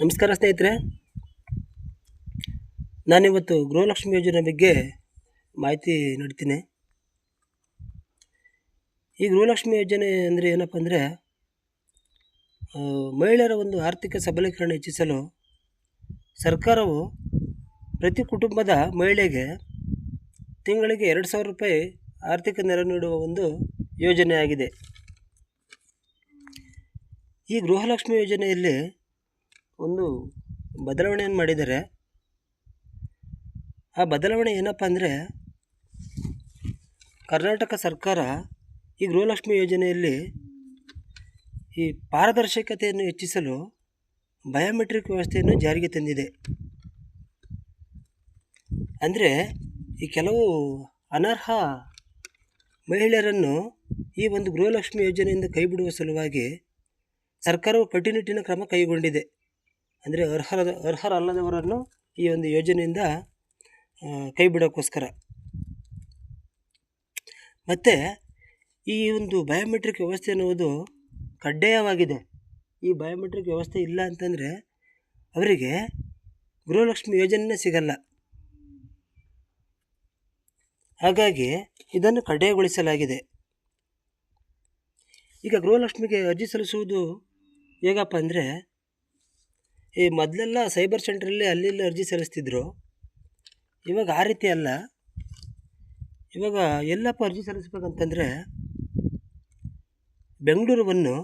ನಮಸ್ಕಾರ ಸ್ನೇಹಿತರೆ, ನಾನಿವತ್ತು ಗೃಹಲಕ್ಷ್ಮಿ ಯೋಜನೆ ಬಗ್ಗೆ ಮಾಹಿತಿ ನೀಡ್ತೀನಿ. ಈ ಗೃಹಲಕ್ಷ್ಮಿ ಯೋಜನೆ ಅಂದರೆ ಏನಪ್ಪ ಅಂದರೆ, ಮಹಿಳೆಯರ ಒಂದು ಆರ್ಥಿಕ ಸಬಲೀಕರಣ ಹೆಚ್ಚಿಸಲು ಸರ್ಕಾರವು ಪ್ರತಿ ಕುಟುಂಬದ ಮಹಿಳೆಗೆ ತಿಂಗಳಿಗೆ 2,000 ರೂಪಾಯಿ ಆರ್ಥಿಕ ನೆರವು ನೀಡುವ ಒಂದು ಯೋಜನೆಯಾಗಿದೆ. ಈ ಗೃಹಲಕ್ಷ್ಮಿ ಯೋಜನೆಯಲ್ಲಿ ಒಂದು ಬದಲಾವಣೆಯನ್ನು ಮಾಡಿದ್ದಾರೆ. ಆ ಬದಲಾವಣೆ ಏನಪ್ಪ ಅಂದರೆ, ಕರ್ನಾಟಕ ಸರ್ಕಾರ ಈ ಗೃಹಲಕ್ಷ್ಮಿ ಯೋಜನೆಯಲ್ಲಿ ಈ ಪಾರದರ್ಶಕತೆಯನ್ನು ಹೆಚ್ಚಿಸಲು ಬಯೋಮೆಟ್ರಿಕ್ ವ್ಯವಸ್ಥೆಯನ್ನು ಜಾರಿಗೆ ತಂದಿದೆ. ಅಂದರೆ ಈ ಕೆಲವು ಅನರ್ಹ ಮಹಿಳೆಯರನ್ನು ಈ ಒಂದು ಗೃಹಲಕ್ಷ್ಮಿ ಯೋಜನೆಯಿಂದ ಕೈಬಿಡುವ ಸಲುವಾಗಿ ಸರ್ಕಾರವು ಕಟ್ಟುನಿಟ್ಟಿನ ಕ್ರಮ ಕೈಗೊಂಡಿದೆ. ಅಂದರೆ ಅರ್ಹರಲ್ಲದವರನ್ನು ಈ ಒಂದು ಯೋಜನೆಯಿಂದ ಕೈ ಬಿಡೋಕ್ಕೋಸ್ಕರ. ಮತ್ತು ಈ ಒಂದು ಬಯೋಮೆಟ್ರಿಕ್ ವ್ಯವಸ್ಥೆ ಅನ್ನುವುದು ಕಡ್ಡಾಯವಾಗಿದೆ. ಈ ಬಯೋಮೆಟ್ರಿಕ್ ವ್ಯವಸ್ಥೆ ಇಲ್ಲ ಅಂತಂದರೆ ಅವರಿಗೆ ಗೃಹಲಕ್ಷ್ಮಿ ಯೋಜನೆಯೇ ಸಿಗಲ್ಲ. ಹಾಗಾಗಿ ಇದನ್ನು ಕಡ್ಡಾಯಗೊಳಿಸಲಾಗಿದೆ. ಈಗ ಗೃಹಲಕ್ಷ್ಮಿಗೆ ಅರ್ಜಿ ಸಲ್ಲಿಸುವುದು ಹೇಗಪ್ಪ ಅಂದರೆ, ಈ ಮೊದಲೆಲ್ಲ ಸೈಬರ್ ಸೆಂಟ್ರಲ್ಲಿ ಅಲ್ಲಿ ಅರ್ಜಿ ಸಲ್ಲಿಸ್ತಿದ್ರು. ಇವಾಗ ಆ ರೀತಿ ಅಲ್ಲ. ಇವಾಗ ಎಲ್ಲಪ್ಪ ಅರ್ಜಿ ಸಲ್ಲಿಸ್ಬೇಕಂತಂದರೆ, ಬೆಂಗಳೂರು 1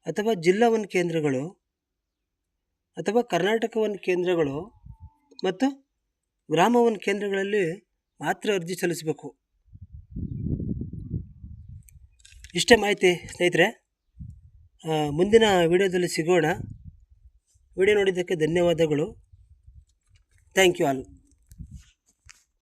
ಅಥವಾ ಜಿಲ್ಲಾ 1 ಕೇಂದ್ರಗಳು ಅಥವಾ ಕರ್ನಾಟಕ 1 ಕೇಂದ್ರಗಳು ಮತ್ತು ಗ್ರಾಮ 1 ಕೇಂದ್ರಗಳಲ್ಲಿ ಮಾತ್ರ ಅರ್ಜಿ ಸಲ್ಲಿಸಬೇಕು. ಇಷ್ಟೇ ಮಾಹಿತಿ ಸ್ನೇಹಿತರೆ. ಮುಂದಿನ ವಿಡಿಯೋದಲ್ಲಿ ಸಿಗೋಣ. ವಿಡಿಯೋ ನೋಡಿದ್ದಕ್ಕೆ ಧನ್ಯವಾದಗಳು. Thank you all.